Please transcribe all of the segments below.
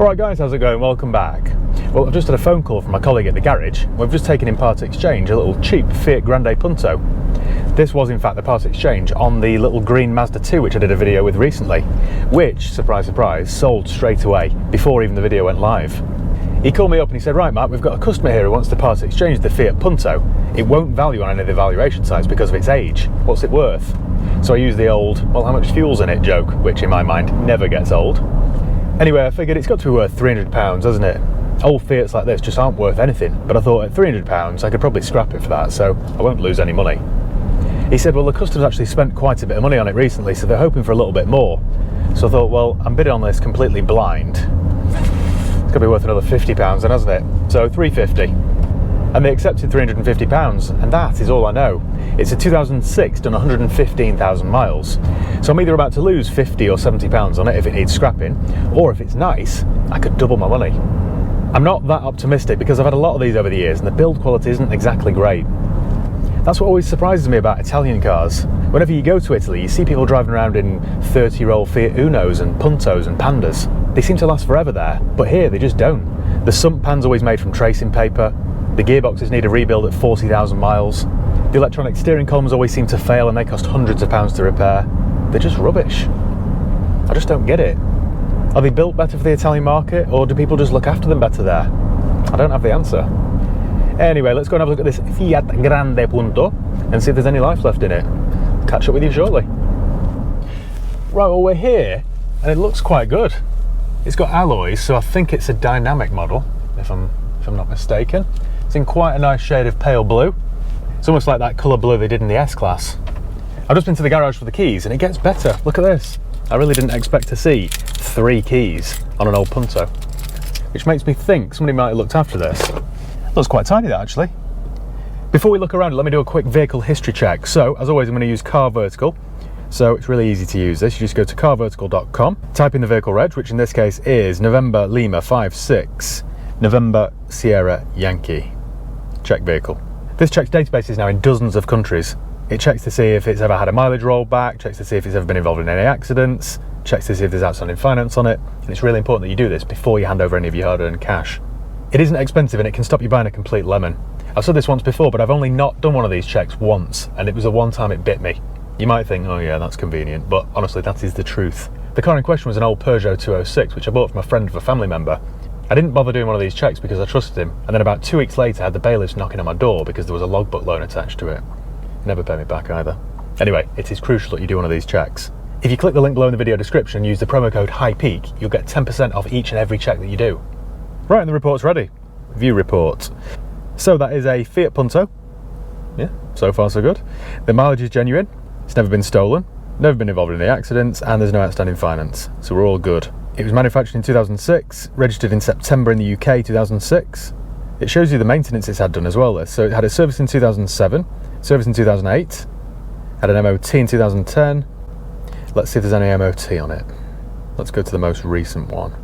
Alright guys, how's it going? Welcome back. Well, I've just had a phone call from my colleague at the garage. We've just taken in part exchange a little cheap Fiat Punto. This was in fact the part exchange on the little green Mazda 2 which I did a video with recently, which, surprise surprise, sold straight away before even the video went live. He called me up and he said, right Matt, we've got a customer here who wants to part exchange the Fiat Punto. It won't value on any of the valuation sites because of its age. What's it worth? So I used the old, well, how much fuel's in it joke, which in my mind never gets old. Anyway, I figured it's got to be worth £300, hasn't it? Old Fiats like this just aren't worth anything, but I thought at £300 I could probably scrap it for that, so I won't lose any money. He said, well, the customer's actually spent quite a bit of money on it recently, so they're hoping for a little bit more. So I thought, well, I'm bidding on this completely blind. It's going to be worth another £50 then, hasn't it? So £350. And they accepted £350, and that is all I know. It's a 2006 done 115,000 miles. So I'm either about to lose £50 or £70 on it if it needs scrapping, or if it's nice, I could double my money. I'm not that optimistic because I've had a lot of these over the years and the build quality isn't exactly great. That's what always surprises me about Italian cars. Whenever you go to Italy, you see people driving around in 30-year-old Fiat Unos and Puntos and Pandas. They seem to last forever there, but here they just don't. The sump pan's always made from tracing paper. The gearboxes need a rebuild at 40,000 miles. The electronic steering columns always seem to fail and they cost hundreds of pounds to repair. They're just rubbish. I just don't get it. Are they built better for the Italian market, or do people just look after them better there? I don't have the answer. Anyway, let's go and have a look at this Fiat Punto and see if there's any life left in it. Catch up with you shortly. Right, well, we're here and it looks quite good. It's got alloys, so I think it's a dynamic model, if I'm not mistaken. It's in quite a nice shade of pale blue. It's almost like that colour blue they did in the S-Class. I've just been to the garage for the keys and it gets better. Look at this. I really didn't expect to see 3 keys on an old Punto, which makes me think somebody might have looked after this. It looks quite tiny, that, actually. Before we look around, let me do a quick vehicle history check. So, as always, I'm going to use Car Vertical. So it's really easy to use this. You just go to carvertical.com, type in the vehicle reg, which in this case is November Lima 56 November Sierra Yankee. Check vehicle. This check's database is now in dozens of countries. It checks to see if it's ever had a mileage rollback, checks to see if it's ever been involved in any accidents, checks to see if there's outstanding finance on it, and it's really important that you do this before you hand over any of your hard-earned cash. It isn't expensive and it can stop you buying a complete lemon. I've said this once before, but I've only not done one of these checks once, and it was the one time it bit me. You might think, oh yeah, that's convenient, but honestly, that is the truth. The car in question was an old Peugeot 206, which I bought from a friend of a family member. I didn't bother doing one of these checks because I trusted him, and then about 2 weeks later I had the bailiffs knocking on my door because there was a logbook loan attached to it. Never paid me back either. Anyway, it is crucial that you do one of these checks. If you click the link below in the video description and use the promo code HIGHPEAK, you'll get 10% off each and every check that you do. Right, and the report's ready. View report. So that is a Fiat Punto. Yeah, so far so good. The mileage is genuine. It's never been stolen, never been involved in any accidents, and there's no outstanding finance. So we're all good. It was manufactured in 2006, registered in September in the UK 2006. It shows you the maintenance it's had done as well. So it had a service in 2007, service in 2008, had an MOT in 2010. Let's see if there's any MOT on it. Let's go to the most recent one.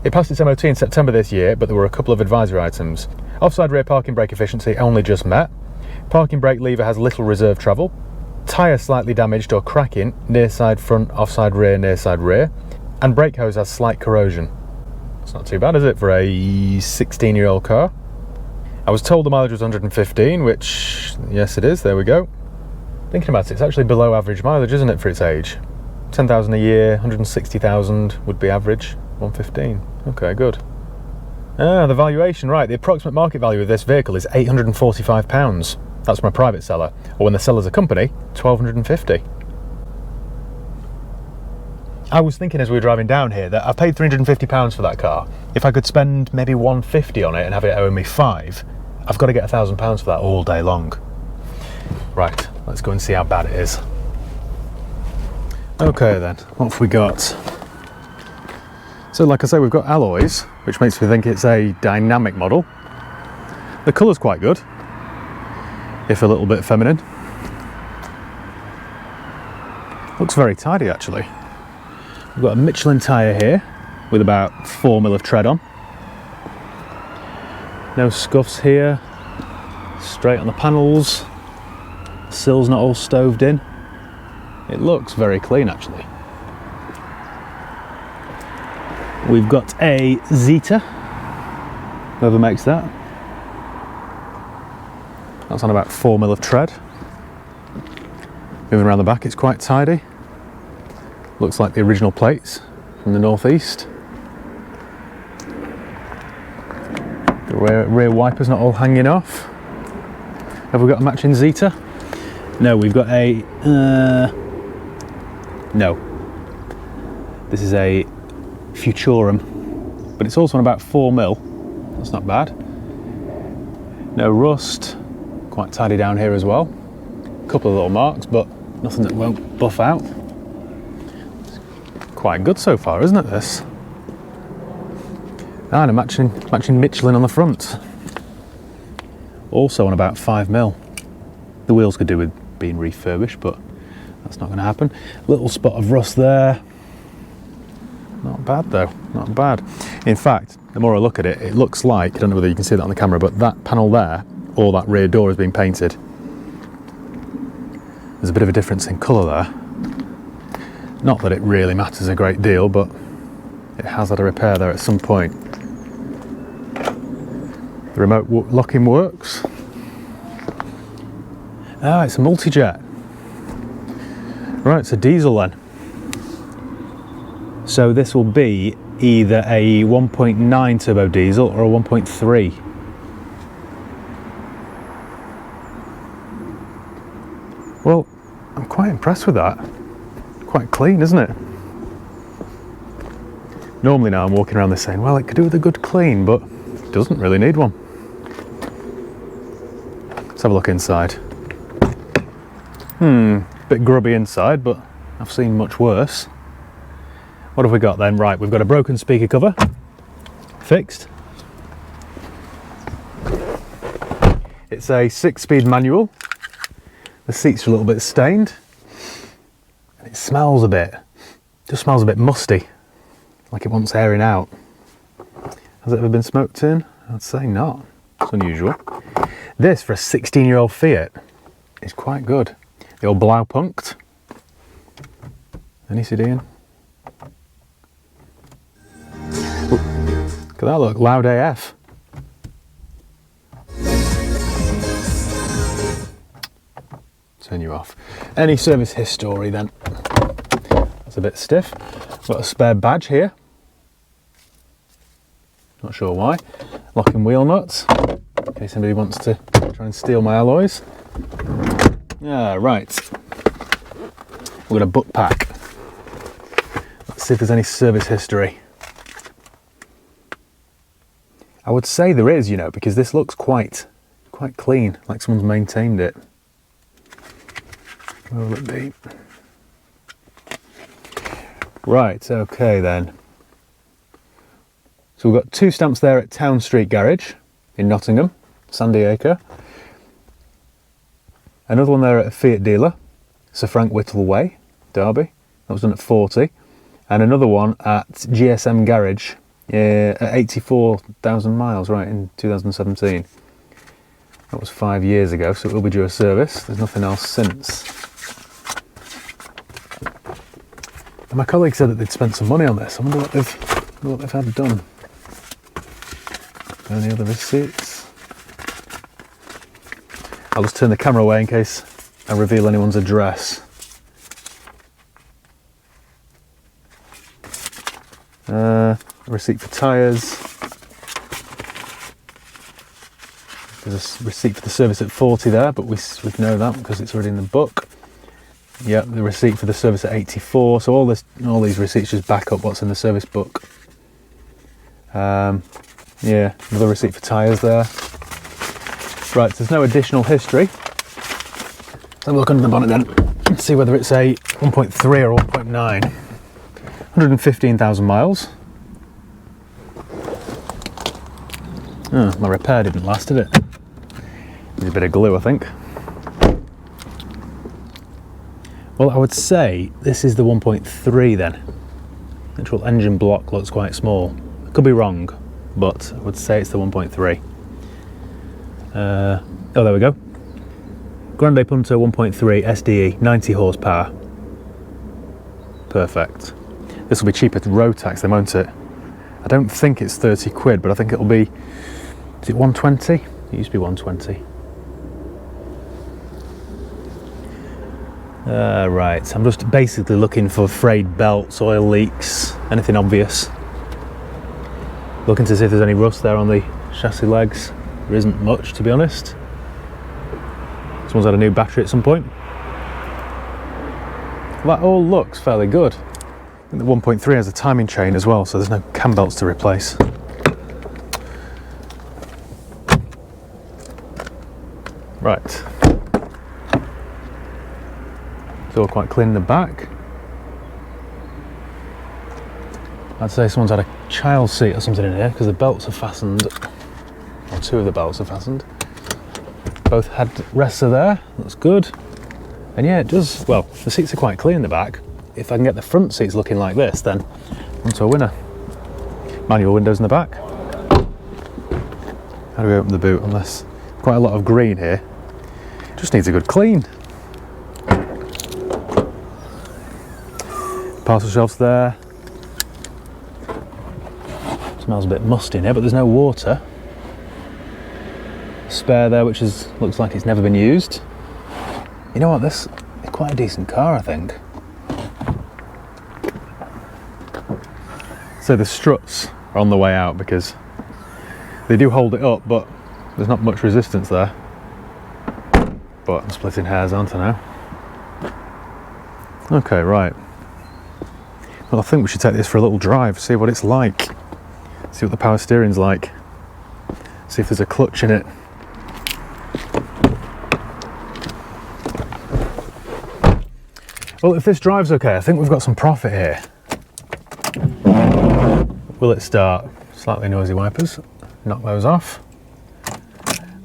It passed its MOT in September this year, but there were a couple of advisory items. Offside rear parking brake efficiency only just met. Parking brake lever has little reserve travel. Tyre slightly damaged or cracking, near side front, offside rear, near side rear. And brake hose has slight corrosion. It's not too bad, is it, for a 16-year-old car? I was told the mileage was 115, which, yes it is, there we go. Thinking about it, it's actually below average mileage, isn't it, for its age? 10,000 a year, 160,000 would be average, 115. Okay, good. Ah, the valuation, right. The approximate market value of this vehicle is £845. That's from a private seller. Or when the seller's a company, £1,250. I was thinking as we were driving down here that I paid £350 for that car. If I could spend maybe £150 on it and have it owe me £5, I've got to get £1,000 for that all day long. Right, let's go and see how bad it is. Okay then, what have we got? So like I say, we've got alloys, which makes me think it's a dynamic model. The colour's quite good, if a little bit feminine. Looks very tidy actually. We've got a Michelin tyre here with about 4mm of tread on. No scuffs here. Straight on the panels. The sill's not all stoved in. It looks very clean actually. We've got a Zeta, whoever makes that. That's on about 4mm of tread. Moving around the back, it's quite tidy. Looks like the original plates from the northeast. The rear wiper's not all hanging off. Have we got a matching Zeta? No, we've got a... no. This is a Futurum, but it's also on about 4mm. That's not bad. No rust. Quite tidy down here as well. A couple of little marks, but nothing that won't buff out. It's quite good so far, isn't it, this? And a matching Michelin on the front. Also on about 5mm. The wheels could do with being refurbished, but that's not going to happen. Little spot of rust there. Not bad though, not bad. In fact, the more I look at it, it looks like, I don't know whether you can see that on the camera, but that panel there, or that rear door has been painted. There's a bit of a difference in colour there. Not that it really matters a great deal, but it has had a repair there at some point. The remote locking works. Ah, it's a multi-jet. Right, it's a diesel then. So this will be either a 1.9 turbo diesel or a 1.3. Well, I'm quite impressed with that. Quite clean, isn't it? Normally now I'm walking around this saying, well, it could do with a good clean, but it doesn't really need one. Let's have a look inside. Bit grubby inside, but I've seen much worse. What have we got then? Right, we've got a broken speaker cover, fixed. It's a 6-speed manual. The seats are a little bit stained. And it smells a bit, just smells a bit musty, like it wants airing out. Has it ever been smoked in? I'd say not. It's unusual. This, for a 16-year-old Fiat, is quite good. The old Blaupunkt. Any CD in? Look at that, look, loud AF. Turn you off. Any service history then? That's a bit stiff. Got a spare badge here. Not sure why. Locking wheel nuts, in case anybody wants to try and steal my alloys. Ah, right. We've got a book pack. Let's see if there's any service history. I would say there is, you know, because this looks quite clean, like someone's maintained it. Where will it be? Right, okay then. So we've got 2 stamps there at Town Street Garage in Nottingham, Sandy Acre. Another one there at a Fiat dealer, Sir Frank Whittle Way, Derby. That was done at 40. And another one at GSM Garage at 84,000 miles, right, in 2017. That was 5 years ago, so it will be due a service. There's nothing else since. And my colleague said that they'd spent some money on this. I wonder what they've had done. Any other receipts? I'll just turn the camera away in case I reveal anyone's address. A receipt for tyres. There's a receipt for the service at 40 there, but we know that because it's already in the book. Yep, the receipt for the service at 84. So all these receipts just back up what's in the service book. Yeah, another receipt for tyres there. Right, so there's no additional history. Let's have a look under the bonnet then and see whether it's a 1.3 or 1.9. 115,000 miles. Oh, my repair didn't last, did it? Needs a bit of glue, I think. Well, I would say this is the 1.3 then. The actual engine block looks quite small. I could be wrong, but I would say it's the 1.3. Oh, there we go. Grande Punto 1.3 SDE, 90 horsepower. Perfect. This will be cheaper to road tax then, won't it? I don't think it's 30 quid, but I think it'll be, is it 120? It used to be 120. Right, I'm just basically looking for frayed belts, oil leaks, anything obvious. Looking to see if there's any rust there on the chassis legs. There isn't much, to be honest. Someone's had a new battery at some point. That all looks fairly good. I think the 1.3 has a timing chain as well, so there's no cam belts to replace. Right. It's all quite clean in the back. I'd say someone's had a child seat or something in here because the belts are fastened, or two of the belts are fastened. Both head rests are there, that's good. And yeah, it does, well, the seats are quite clean in the back. If I can get the front seats looking like this, then I'm to a winner. Manual windows in the back. How do we open the boot on this? Quite a lot of green here. Just needs a good clean. Parcel shelves there. Smells a bit musty in here, but there's no water. Spare there, which looks like it's never been used. You know what, this is quite a decent car, I think. So the struts are on the way out because they do hold it up, but there's not much resistance there. But I'm splitting hairs, aren't I now? Okay, right. Well, I think we should take this for a little drive, see what it's like. See what the power steering's like. See if there's a clutch in it. Well, if this drives okay, I think we've got some profit here. Will it start? Slightly noisy wipers. Knock those off.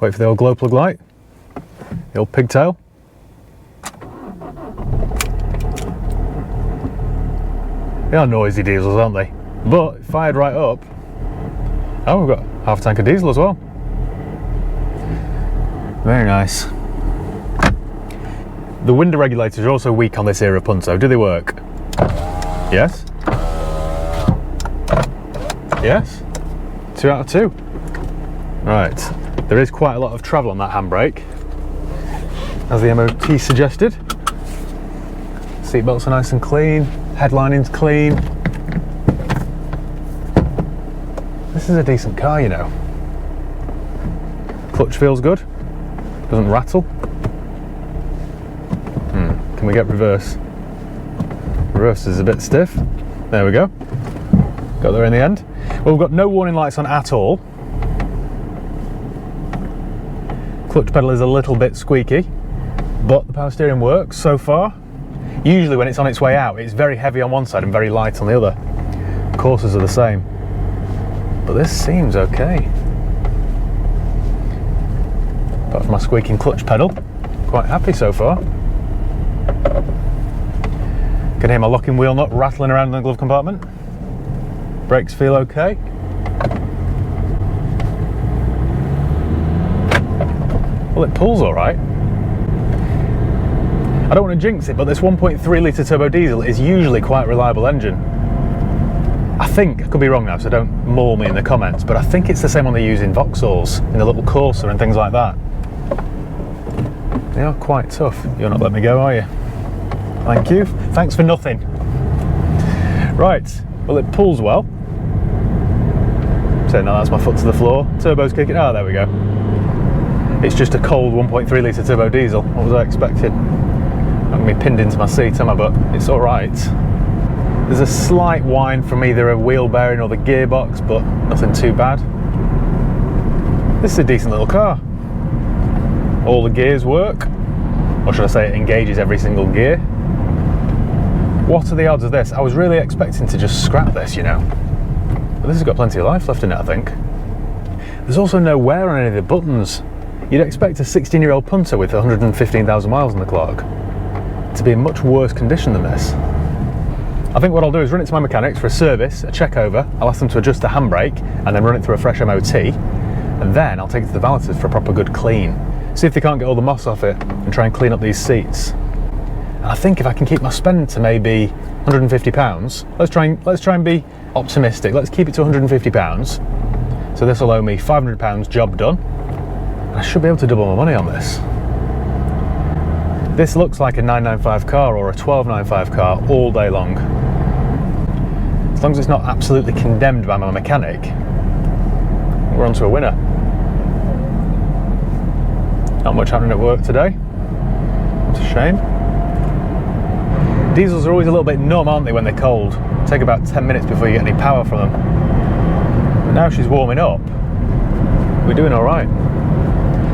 Wait for the old glow plug light. The old pigtail. They are noisy diesels, aren't they? But fired right up. Oh, we've got half a tank of diesel as well. Very nice. The window regulators are also weak on this era Punto. Do they work? Yes? Yes? 2 out of 2. Right. There is quite a lot of travel on that handbrake, as the MOT suggested. Seatbelts are nice and clean. Headlining's clean. This is a decent car, you know. Clutch feels good. Doesn't rattle. Can we get reverse? Reverse is a bit stiff. There we go. Got there in the end. Well, we've got no warning lights on at all. Clutch pedal is a little bit squeaky, but the power steering works so far. Usually when it's on its way out, it's very heavy on one side and very light on the other. Courses are the same. But this seems okay. Apart from my squeaking clutch pedal, quite happy so far. Can hear my locking wheel nut rattling around in the glove compartment. Brakes feel okay. Well, it pulls all right. I don't want to jinx it, but this 1.3 litre turbo diesel is usually quite a reliable engine. I think, I could be wrong now, so don't maul me in the comments, but I think it's the same one they use in Vauxhalls, in the little Corsa and things like that. They are quite tough. You're not letting me go, are you? Thank you. Thanks for nothing. Right, well, it pulls well. So now that's my foot to the floor. Turbo's kicking. Oh, there we go. It's just a cold 1.3 litre turbo diesel. What was I expecting? Not going to be pinned into my seat, am I? But it's all right. There's a slight whine from either a wheel bearing or the gearbox, but nothing too bad. This is a decent little car. All the gears work, or should I say it engages every single gear. What are the odds of this? I was really expecting to just scrap this, you know. But this has got plenty of life left in it, I think. There's also no wear on any of the buttons. You'd expect a 16-year-old Punto with 115,000 miles on the clock to be in much worse condition than this. I think what I'll do is run it to my mechanics for a service, a check over. I'll ask them to adjust the handbrake and then run it through a fresh MOT. And then I'll take it to the valeters for a proper good clean. See if they can't get all the moss off it and try and clean up these seats. And I think if I can keep my spend to maybe £150, let's try and be optimistic. Let's keep it to £150. So this will owe me £500, job done. And I should be able to double my money on this. This looks like a 995 car or a 1295 car all day long. As long as it's not absolutely condemned by my mechanic, we're on to a winner. Not much happening at work today. It's a shame. Diesels are always a little bit numb, aren't they, when they're cold? Take about 10 minutes before you get any power from them. But now she's warming up. We're doing all right.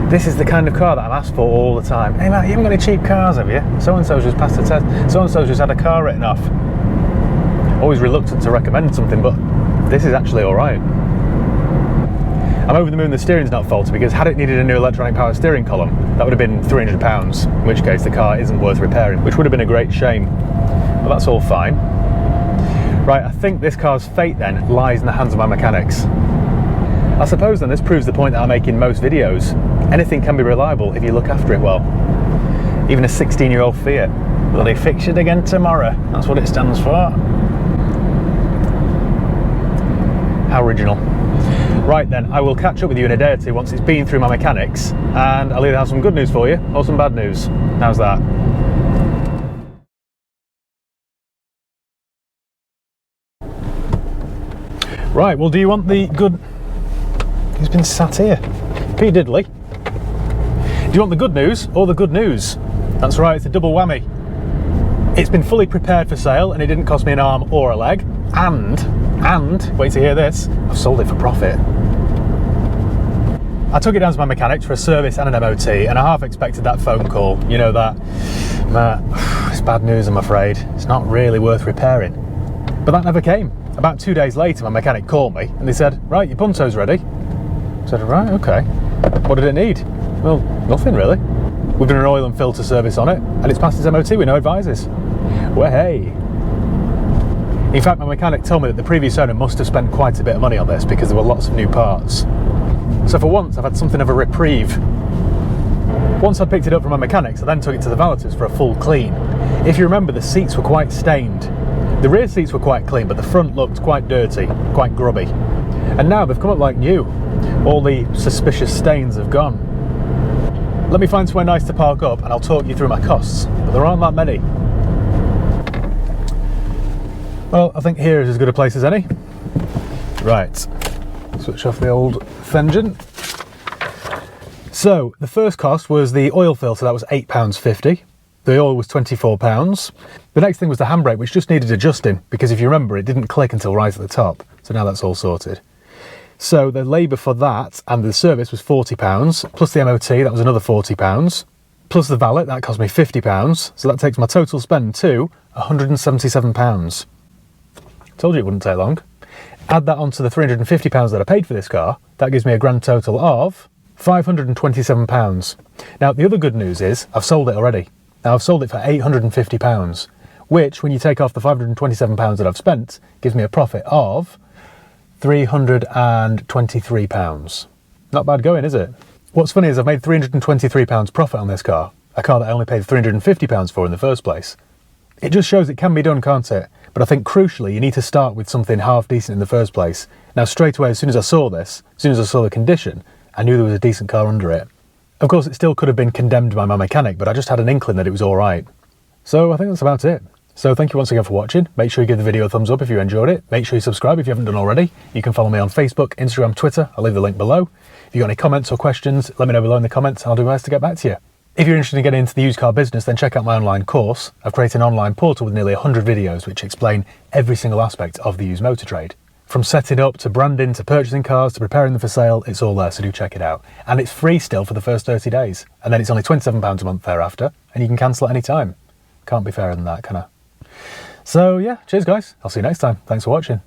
This is the kind of car that I'm asked for all the time. Hey Matt, you haven't got any cheap cars, have you? So-and-so's just passed the test. So-and-so's just had a car written off. Always reluctant to recommend something, but this is actually all right. I'm over the moon the steering's not faulty, because had it needed a new electronic power steering column, that would have been £300, in which case the car isn't worth repairing, which would have been a great shame. But that's all fine. Right, I think this car's fate then lies in the hands of my mechanics. I suppose then this proves the point that I make in most videos. Anything can be reliable if you look after it well. Even a 16-year-old Fiat. Bloody fix it again tomorrow. That's what it stands for. How original. Right then, I will catch up with you in a day or two once it's been through my mechanics, and I'll either have some good news for you or some bad news. How's that? Right, well, do you want the good... Who's been sat here? P. Diddley. Do you want the good news or the good news? That's right, it's a double whammy. It's been fully prepared for sale and it didn't cost me an arm or a leg. And, wait to hear this, I've sold it for profit. I took it down to my mechanics for a service and an MOT, and I half expected that phone call. You know that, Matt, it's bad news I'm afraid. It's not really worth repairing. But that never came. About 2 days later, my mechanic called me and they said, right, your Punto's ready. I said, right, okay. What did it need? Well, nothing really. We've done an oil and filter service on it, and it's passed its MOT with no advisors. Well, hey. In fact, my mechanic told me that the previous owner must have spent quite a bit of money on this because there were lots of new parts. So for once, I've had something of a reprieve. Once I'd picked it up from my mechanics, I then took it to the valeters for a full clean. If you remember, the seats were quite stained. The rear seats were quite clean, but the front looked quite dirty, quite grubby. And now they've come up like new. All the suspicious stains have gone. Let me find somewhere nice to park up and I'll talk you through my costs, but there aren't that many. Well, I think here is as good a place as any. Right, switch off the old engine. So, the first cost was the oil filter, that was £8.50. The oil was £24. The next thing was the handbrake, which just needed adjusting, because if you remember, it didn't click until right at the top. So now that's all sorted. So the labour for that and the service was £40, plus the MOT, that was another £40, plus the valet, that cost me £50, so that takes my total spend to £177. Told you it wouldn't take long. Add that onto the £350 that I paid for this car, that gives me a grand total of £527. Now the other good news is, I've sold it already. Now I've sold it for £850, which when you take off the £527 that I've spent, gives me a profit of £323. Not bad going, is it? What's funny is I've made £323 profit on this car, a car that I only paid £350 for in the first place. It just shows it can be done, can't it? But I think crucially, you need to start with something half decent in the first place. Now straight away, as soon as I saw this, as soon as I saw the condition, I knew there was a decent car under it. Of course, it still could have been condemned by my mechanic, but I just had an inkling that it was all right. So I think that's about it. So thank you once again for watching. Make sure you give the video a thumbs up if you enjoyed it. Make sure you subscribe if you haven't done already. You can follow me on Facebook, Instagram, Twitter. I'll leave the link below. If you've got any comments or questions, let me know below in the comments and I'll do my best to get back to you. If you're interested in getting into the used car business, then check out my online course. I've created an online portal with nearly 100 videos which explain every single aspect of the used motor trade. From setting up, to branding, to purchasing cars, to preparing them for sale, it's all there, so do check it out. And it's free still for the first 30 days. And then it's only £27 a month thereafter, and you can cancel at any time. Can't be fairer than that, can I? So yeah, cheers guys. I'll see you next time. Thanks for watching.